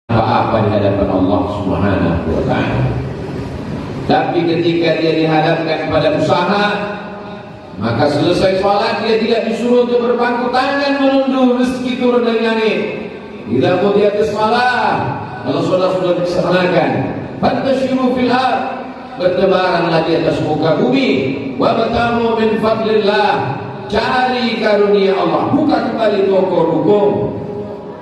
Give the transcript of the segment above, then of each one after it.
apa-apa di hadapan Allah Subhanahu wa ta'ala. Tapi ketika dia dihadapkan pada usaha, maka selesai sholat dia tidak disuruh untuk berpangku tangan menunggu rezeki turun dari langit. Bila qudiyatis shalah, kalau sholat sudah dilaksanakan, fantashiru fil ardh, bertebaranlah di atas muka bumi, wabtagu min fadlillah, cari karunia Allah, buka kembali toko hukum,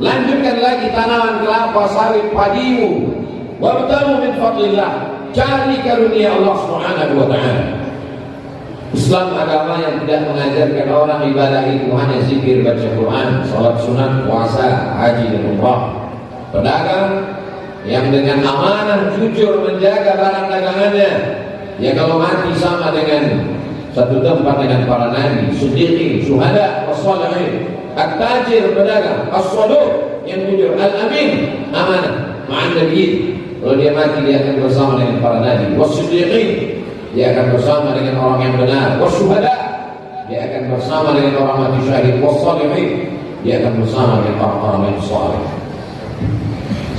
lanjutkan lagi tanaman kelapa sawit padimu, wabtagu min fadlillah, cari karunia Allah Subhanahu wa ta'ala. Islam agama yang tidak mengajarkan orang ibadah itu hanya zikir, baca Quran, salat sunat, puasa, haji dan umrah. Pedagang yang dengan amanah jujur menjaga barang dagangannya, ya kalau mati sama dengan satu tempat dengan para nabi, siddiqin, syuhada, wassalihin. At-tajir pedagang, as-saduq yang jujur, al-amin amanah, ma'an nabiyyin. Kalau dia mati dia akan bersama dengan para nabi, was-siddiqin, dia akan bersama dengan orang yang benar, wasyuhada, dia akan bersama dengan orang mati syahid, wassalihin, dia akan bersama dengan orang-orang yang saleh.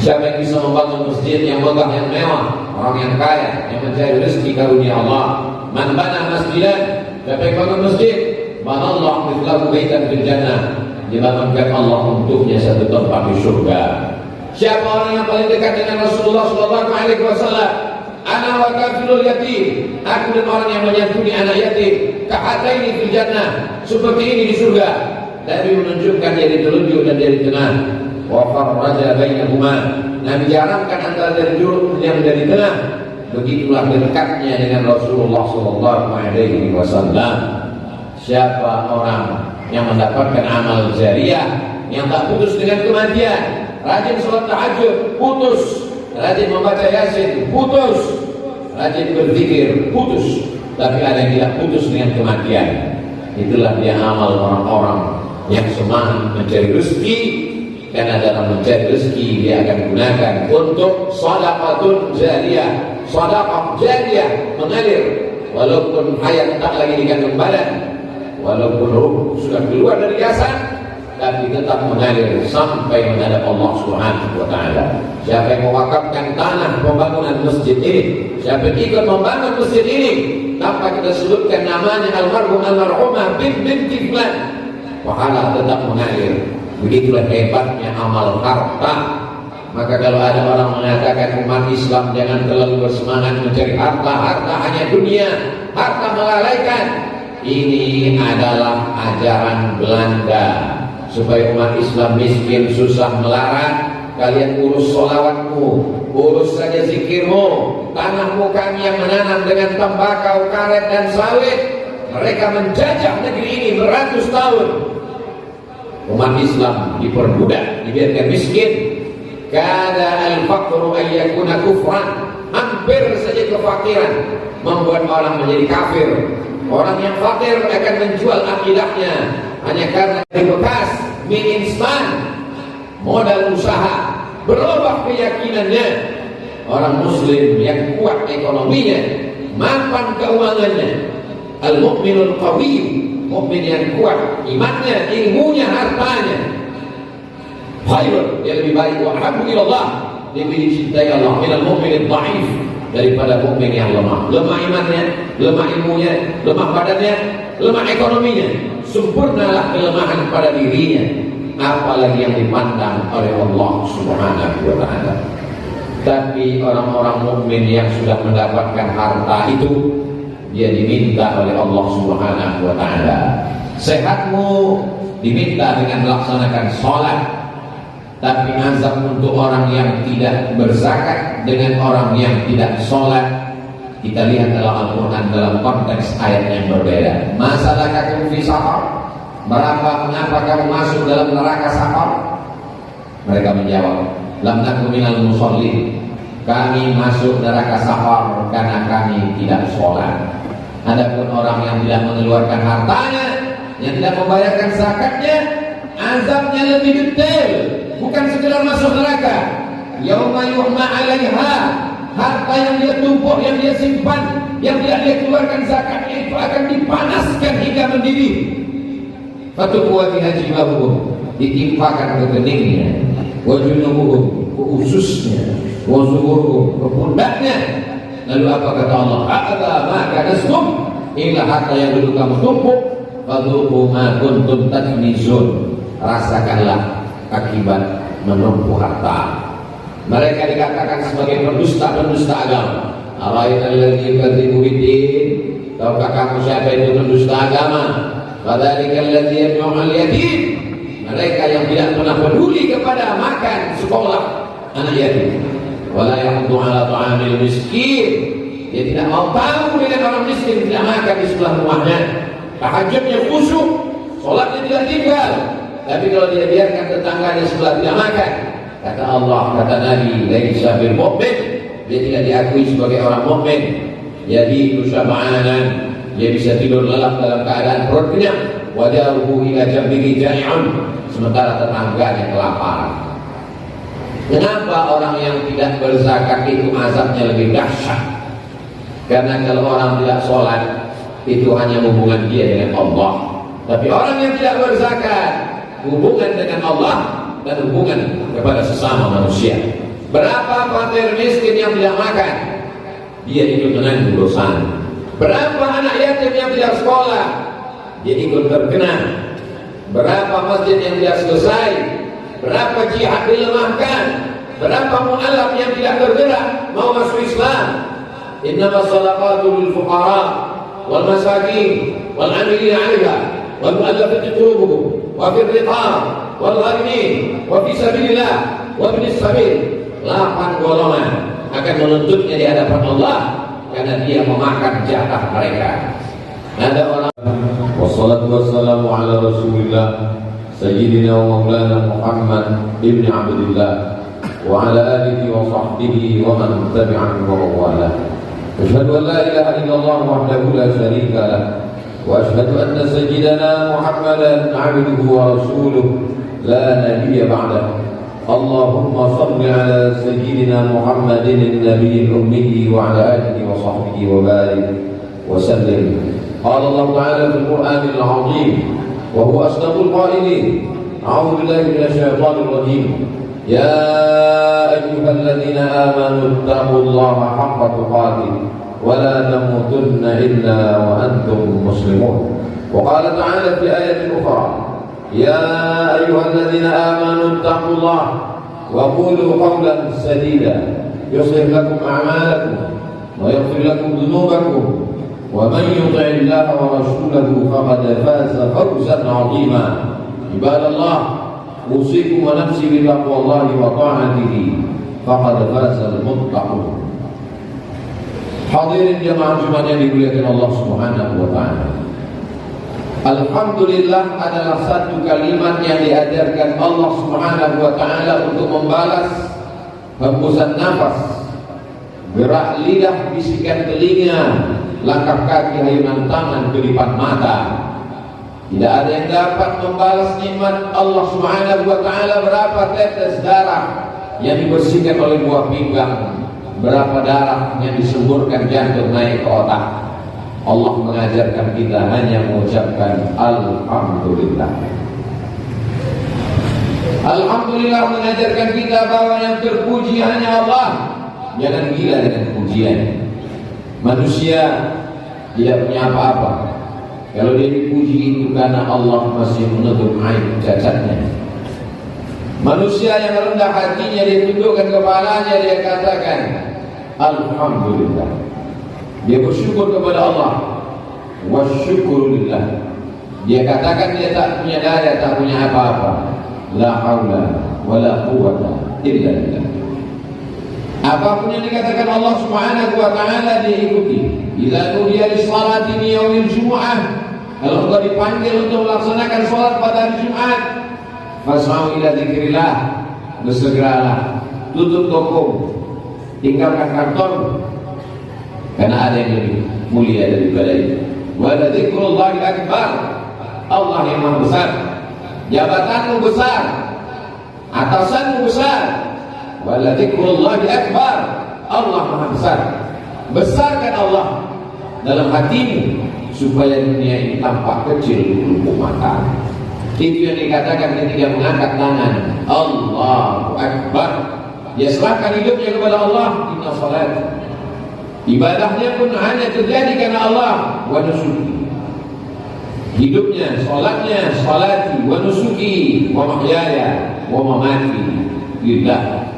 Siapa yang bisa membangun masjid yang megah, yang mewah, orang yang kaya, yang mencari rezeki karunia Allah. Man bana masjidan, siapa yang bangun masjid, banallahu mithlahu baitan fil jannah, dibangunkan Allah untuknya satu tempat di surga. Siapa orang yang paling dekat dengan Rasulullah sallallahu alaihi wasallam? Ana wa kafilul yatim, aku dan orang yang menyantuni anak yatim, kahataini fil jannah, seperti ini di surga. Nabi menunjukkan jari telunjuk dan jari tengah. Wa farraja bainahuma, Nabi jarangkan antara jari telunjuk yang dari tengah. Begitulah dekatnya dengan Rasulullah sallallahu alaihi wasallam. Siapa orang yang mendapatkan amal jariah yang tak putus dengan kematian, rajin sholat tahajud, putus, rajin membaca yasin, putus, rajin berzikir, putus, tapi ada yang tidak putus dengan kematian. Itulah dia amal orang-orang yang semangat mencari rezeki, karena dalam mencari rezeki dia akan gunakan untuk shadaqatun jariyah, shadaqah jariyah, mengalir walaupun hayat tak lagi dikandung badan, walaupun ruh sudah keluar dari jasad, tapi tetap mengalir sampai menghadap Allah Subhanahu wa ta'ala. Siapa yang mewakafkan tanah pembangunan masjid ini, siapa yang ikut membangun masjid ini tanpa kita sebutkan namanya almarhum almarhumah binti fulan, pahala tetap mengalir. Begitulah hebatnya amal harta. Maka kalau ada orang mengatakan umat Islam jangan terlalu bersemangat mencari harta, harta hanya dunia, harta melalaikan, ini adalah ajaran Belanda. Supaya umat Islam miskin, susah, melarat, kalian urus sholawatmu, urus saja zikirmu, tanahmu kami yang menanam dengan tembakau, karet dan sawit. Mereka menjajah negeri ini beratus tahun. Umat Islam diperbudak, dibiarkan miskin. Kada al-faqru ayyakuna kufran, hampir saja kefakiran membuat orang menjadi kafir. Orang yang fakir akan menjual akidahnya hanya karena bekas mie instan, modal usaha, berubah keyakinannya. Orang muslim yang kuat ekonominya, mapan keuangannya, al-mu'minul qawiyy, mukmin yang kuat imannya, ilmunya, hartanya, khairun, dia lebih baik, wa habbu ilallah, lebih dicintai Allah minal mu'minid dhaif, daripada mukmin yang lemah. Lemah imannya, lemah ilmunya, lemah badannya, lemah ekonominya. Sempurnalah kelemahan pada dirinya, apalagi yang dipandang oleh Allah Subhanahu wa ta'ala. Tapi orang-orang mukmin yang sudah mendapatkan harta itu, dia diminta oleh Allah Subhanahu wa ta'ala, sehatmu diminta dengan melaksanakan sholat. Tapi azab untuk orang yang tidak berzakat dengan orang yang tidak sholat, kita lihat dalam Al-Quran dalam konteks ayat yang berbeda. Masalakakum fi saqar, mengapa kamu masuk dalam neraka saqar? Mereka menjawab, lam naku minal musallin, kami masuk neraka saqar karena kami tidak sholat. Adapun orang yang tidak mengeluarkan hartanya, yang tidak membayarkan zakatnya, azabnya lebih detail. Bukan sekedar masuk neraka. Yauma yuhma 'alaiha, harta yang dia tumpuk, yang dia simpan, yang tidak dia keluarkan zakatnya itu akan dipanaskan hingga mendidih. Fatuqwa biha jibahuhum, ditimpakan ke keningnya. Wa junubuhum, ke ususnya, wa zuhuruhum, ke pundaknya. Lalu apa kata Allah? Hadza ma kanastum, inilah harta yang dulu kamu tumpuk, fadzuqu ma kuntum taknizun. Rasakanlah akibat menumpuk harta. Mereka dikatakan sebagai pendusta-pendusta agama. Ara'aital ladzi yukadzibu biddin, tahukah kamu siapa itu pendusta agama? Fadzalikal ladzi yad'u'al yatim, mereka yang tidak pernah peduli kepada makan sekolah anak yatim. Wala yahuddu 'ala ta'amil miskin, dia tidak mau tahu dengan orang miskin tidak makan di sebelah rumahnya. Tahajudnya khusyuk, salatnya tidak tinggal, tapi kalau dia biarkan tetangganya sebelah tidak makan, kata Allah, kata Nabi, laisa bil mu'min, dia tidak diakui sebagai orang mukmin. Jadi syab'anan, dia bisa tidur lelap dalam keadaan perut kenyang, wajaruhu ila jambihi jai'un, sementara tetangganya kelaparan. Kenapa orang yang tidak berzakat itu azabnya lebih dahsyat? Karena kalau orang tidak sholat, itu hanya hubungan dia dengan Allah. Tapi orang yang tidak berzakat, hubungan dengan Allah dan hubungan kepada sesama manusia. Berapa fakir miskin yang tidak makan, dia ikut menanggung dosa. Berapa anak yatim yang tidak sekolah, dia ikut terkena. Berapa masjid yang tidak selesai, berapa jihad dilemahkan, berapa mu'alaf yang tidak bergerak mau masuk Islam. Innamas shadaqatu lil fuqara wal masakin wal 'amilina 'alaiha wal mu'allafati qulubuhum wa fir riqab wal gharimin wa fi sabilillah wa ibnis sabil. 8 golongan akan menuntutnya di hadapan Allah karena dia memakan jatah mereka. Ada orang wassalatu wassalamu ala Rasulillah sayyidina wa maulana Muhammad ibn Abdullah wa ala alihi wa sahbihi wa man tabi'ahu wa mawala. Asyhadu an la ilaha illallah wahdahu la syarika lah wa asyhadu anna sayyidana Muhammadan 'abduhu wa rasuluhu la nabiyya ba'dahu. Allahumma salli ala sayyidina Muhammadin an-nabiyil ummi wa ala alihi wa sahbihi wa barik wa sallim. Qala Allah ta'ala fil Qur'anil 'azim wa huwa asdaqul qailin. A'udzu billahi minasy syaithanir rajim. Ya ayyuhalladzina amanu taqullaha haqqa tuqatih wa la tamutunna illa wa antum muslimun. Wa qala ta'ala fi ayatin ukhra, ya ayyuhalladzina amanu taqullaha wa qulu qawlan sadida yuslih lakum a'malakum wa yaghfir lakum dhunubakum wa man yuti'illaha wa rasulahu faqad faza fawzan 'azima. Ibadallah, usikum wa nafsi bi taqwallahi wa ta'atihi faqad faza al-muttaqun. Hadirin jemaah Jumat yang dimuliakan Allah Subhanahu wa taala. Alhamdulillah adalah satu kalimat yang diajarkan Allah Subhanahu wa taala untuk membalas hembusan nafas, gerak lidah, bisikan telinga, langkah kaki, hayunan tangan, kedipan mata. Tidak ada yang dapat membalas nikmat Allah Subhanahu wa taala. Berapa tetes darah yang dibersihkan oleh buah pinggang, berapa darah yang disemburkan jantung naik ke otak. Allah mengajarkan kita hanya mengucapkan Alhamdulillah. Alhamdulillah mengajarkan kita bahwa yang terpuji hanya Allah. Jangan gila dengan pujian. Manusia tidak punya apa-apa. Kalau dia dipuji itu karena Allah masih menutup aib cacatnya. Manusia yang rendah hatinya, dia tundukkan kepalanya, dia katakan Alhamdulillah. Dia bersyukur kepada Allah. Wasyukurulillah. Dia katakan dia tak punya daya, tak punya apa-apa. La haula wala quwwata illa billah. Apapun yang dikatakan Allah Subhanahu wa taala dia ikuti. Idza nudiya lis-salati min yaumil jumu'ah, kalau engkau dipanggil untuk melaksanakan salat pada hari Jumat, fas'au ila dzikrillah, bersegeralah, tutup toko, tinggalkan kantor, karena ada yang lebih mulia daripada itu. Wa dzikrullahi akbar, Allah yang maha besar. Jabatanmu besar, atasanmu besar. Wa dzikrullahi akbar, Allah maha besar. Besarkan Allah dalam hatimu supaya dunia ini tampak kecil di lubuk mata. Itu yang dikatakan ketika mengangkat tangan Allahu Akbar. dia serahkan hidupnya kepada Allah. Inna salat, ibadahnya pun hanya terjadi karena Allah. Wa nusuki, hidupnya, salatnya, salati, wa nusuki, wa mahyaya, wa mamati lillah.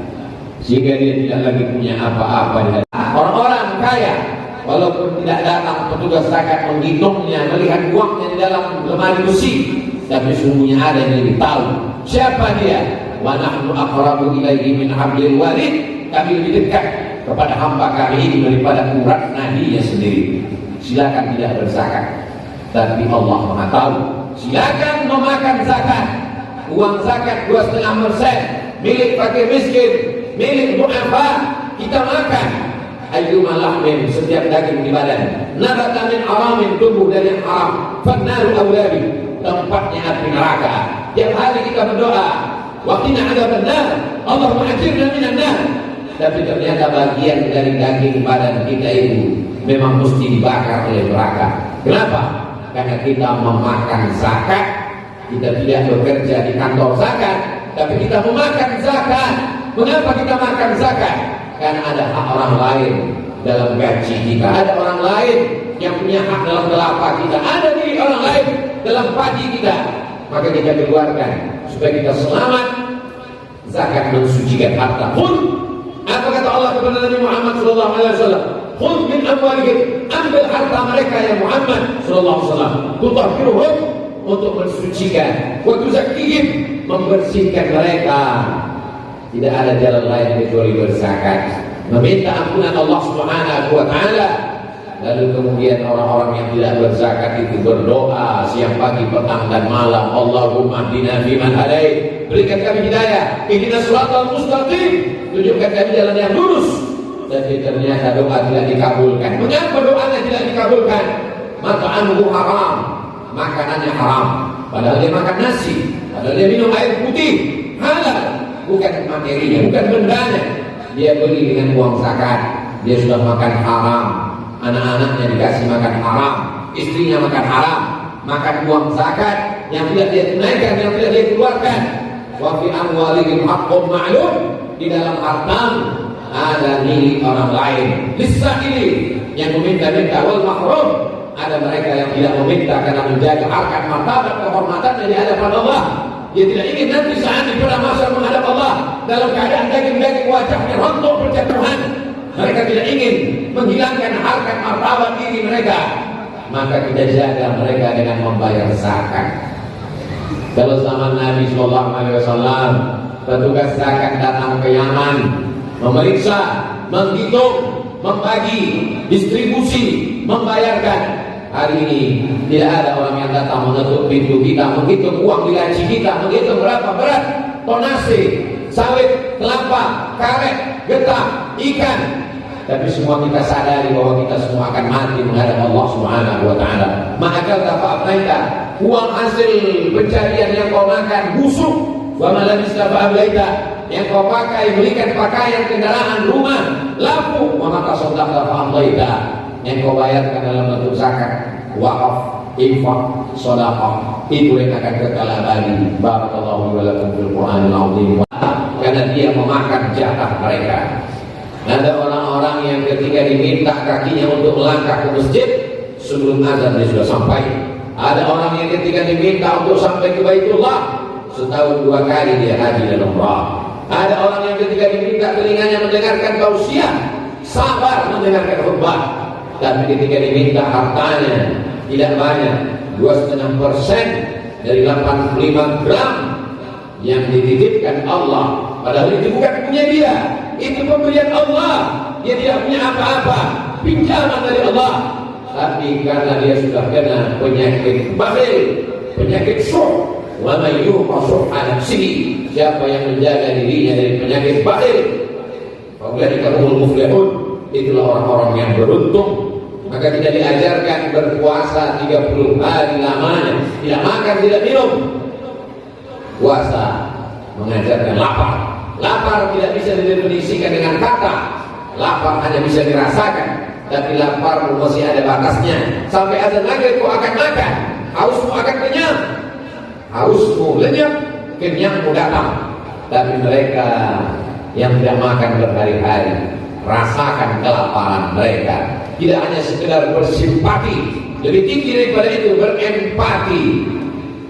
Sehingga dia tidak lagi punya apa-apa. Orang-orang kaya, walaupun tidak datang petugas zakat menghitungnya, melihat uangnya di dalam lemari besi, tapi sungguhnya ada yang lebih tahu siapa dia. Wa nahnu aqrabu ilaihi min hablil warid, kami lebih dekat kepada hamba kami ini daripada urat nadinya sendiri. Silakan tidak berzakat, tapi Allah Maha tahu. Silakan memakan zakat, uang zakat 2,5% milik fakir miskin, milik du'afa, kita makan. Ayyuma lahmin, setiap daging di badan, nabata min haramin, tumbuh dari yang haram, fannaru awlabi, tempatnya api neraka. Tiap hari kita berdoa, waqina adzabannar, Allahumma ajirna minan nar. Tapi ternyata bagian dari daging badan kita itu memang mesti dibakar oleh neraka. Kenapa? Karena kita memakan zakat. Kita tidak bekerja di kantor zakat, tapi kita memakan zakat. Mengapa kita makan zakat? Karena ada hak orang lain dalam gaji kita, ada orang lain yang punya hak dalam kelapa kita, ada milik orang lain dalam padi kita. Maka kita keluarkan supaya kita selamat. Zakat mensucikan harta. Khudh, apa kata Allah kepada Nabi Muhammad SAW? Khudh min amwalihim, ambil harta mereka ya Muhammad SAW. Tutahhiruhum, untuk mensucikan. Wa tuzakkihim, membersihkan mereka. Tidak ada jalan lain kecuali berzakat, meminta ampunan Allah Subhanahu wa taala. Lalu kemudian orang-orang yang tidak berzakat itu berdoa siang pagi petang dan malam, Allahumma hdina fiman hadait, berikan kami hidayah, ihdinas siratal mustaqim, tunjukkan kami jalan yang lurus. Tapi ternyata doa tidak dikabulkan. Mengapa doanya tidak dikabulkan? Mat'amuhu haram, makanannya haram, padahal dia makan nasi, padahal dia minum air putih halal. Bukan materinya, bukan bendanya. Dia beli dengan uang zakat. Dia sudah makan haram, anak-anaknya dikasih makan haram, istrinya makan haram, makan uang zakat yang tidak dia tunaikan, yang tidak dia keluarkan. Wa fi amwalihim haqqun ma'lum, di dalam harta ada milik orang lain. Lis-sa'ili, yang meminta-minta, wal mahrum, ada mereka yang tidak meminta karena menjaga harkat martabat kehormatannya di hadapan Allah. Dia tidak ingin nanti saat di pada masa menghadap Allah dalam keadaan daging-daging wajahnya rontok berjatuhan. Mereka tidak ingin menghilangkan harkat martabat diri mereka. Maka kita jaga mereka dengan membayar zakat. Kalau zaman Nabi SAW, petugas zakat datang ke Yaman, memeriksa, menghitung, membagi, distribusi, membayarkan. Hari ini tidak ada orang yang datang mengetuk pintu kita, menghitung uang di gaji kita, menghitung berapa berat tonase, sawit, kelapa, karet, getah, ikan. Tapi semua kita sadari bahwa kita semua akan mati menghadap Allah Subhanahu wa taala. Maka tafa'aita, uang hasil pencarian yang kau makan busuk, wa ma labista fa'ablaita, yang kau pakai belikan pakaian, kendaraan, rumah, lapuk, wa ma tasaddaqta fa'amlaita, yang kau bayarkan dalam bentuk zakat, wakaf, infak, sedekah, itu yang akan kekal abadi. Barakallahu wa lakum fil Qur'anil azim. Karena dia memakan jatah mereka. Ada orang-orang yang ketika diminta kakinya untuk melangkah ke masjid, sebelum azan dia sudah sampai. Ada orang yang ketika diminta untuk sampai ke Baitullah, setahun 2 kali dia haji dan umrah. Ada orang yang ketika diminta telinganya mendengarkan tausiah, sabar mendengarkan khutbah. Tapi ketika diminta hartanya tidak banyak, 2,5% dari 85 gram yang dititipkan Allah, padahal itu bukan punya dia, itu pemberian Allah. Dia tidak punya apa-apa, pinjaman dari Allah. Tapi karena dia sudah kena penyakit bakhil, penyakit syuh, wa may yuqa syuhha nafsihi, siapa yang menjaga dirinya dari penyakit bakhil, faulaika humul muflihun, itulah orang-orang yang beruntung. Maka tidak diajarkan berpuasa 30 hari lamanya, tidak makan, tidak minum. Puasa mengajarkan lapar. Lapar tidak bisa didefinisikan dengan kata. Lapar hanya bisa dirasakan. Tapi lapar masih ada batasnya. Sampai azan maghrib kau akan makan, hausmu akan kenyang. Hausmu lenyap, kenyangmu datang. Tapi mereka yang tidak makan berhari-hari. Rasakan kelaparan mereka. Tidak hanya sekedar bersimpati, lebih tinggi daripada itu berempati.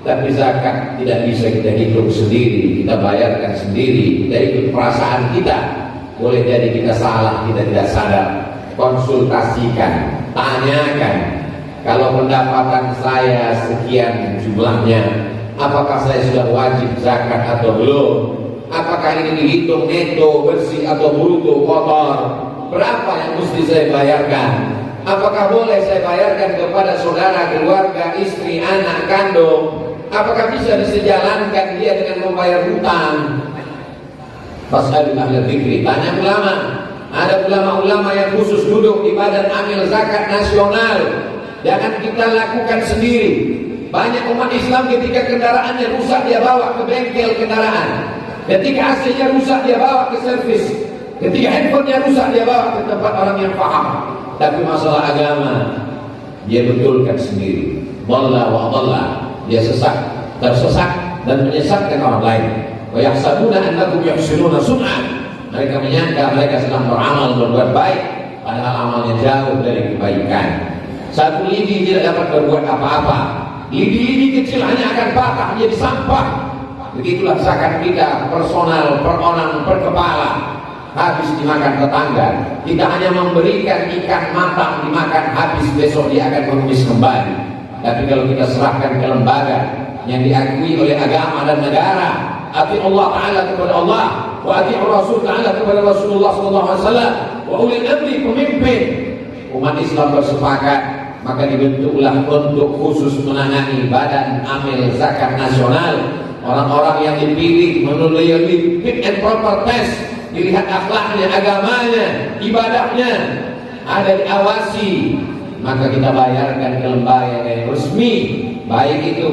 Tapi zakat tidak bisa kita hitung sendiri, kita bayarkan sendiri, kita ikut perasaan kita. Boleh jadi kita salah, kita tidak sadar. Konsultasikan, tanyakan. Kalau pendapatan saya sekian jumlahnya, apakah saya sudah wajib zakat atau belum? Apakah ini dihitung neto, bersih atau bruto, kotor? Berapa yang mesti saya bayarkan? Apakah boleh saya bayarkan kepada saudara, keluarga, istri, anak kandung? Apakah bisa disejalankan dia dengan membayar hutang? Fas'alul ahla dzikri, tanya ulama. Ada ulama-ulama yang khusus duduk di badan amil zakat nasional. Jangan kita lakukan sendiri. Banyak umat Islam ketika kendaraannya rusak dia bawa ke bengkel kendaraan. Ketika AC-nya rusak dia bawa ke servis. Ketika handphonenya rusak dia bawa ke tempat orang yang paham. Tapi masalah agama dia betulkan sendiri. Dhalla wa dhalla, dia sesat, tersesat dan menyesatkan orang lain. Wa yahsabuna annakum yuhsinuna sun'an. Mereka menyangka mereka sedang beramal berbuat baik, padahal amalnya jauh dari kebaikan. Satu lidi tidak dapat berbuat apa-apa. Lidi-lidi kecil hanya akan patah menjadi sampah. Begitulah zakat kita, personal, per orang, per kepala. Habis dimakan tetangga. Kita hanya memberikan ikan matang dimakan, habis besok dia akan mengemis kembali. Tapi kalau kita serahkan ke lembaga yang diakui oleh agama dan negara, ati Allah Ta'ala kepada Allah, wa ati Rasul Ta'ala kepada Rasulullah SAW, wa ulil amri, pemimpin umat Islam bersepakat, maka dibentuklah untuk khusus menangani badan amil zakat nasional. Orang-orang yang dipilih melalui fit and proper test, dilihat akhlaknya, agamanya, ibadahnya, ada diawasi, maka kita bayarkan ke lembaga yang resmi, baik itu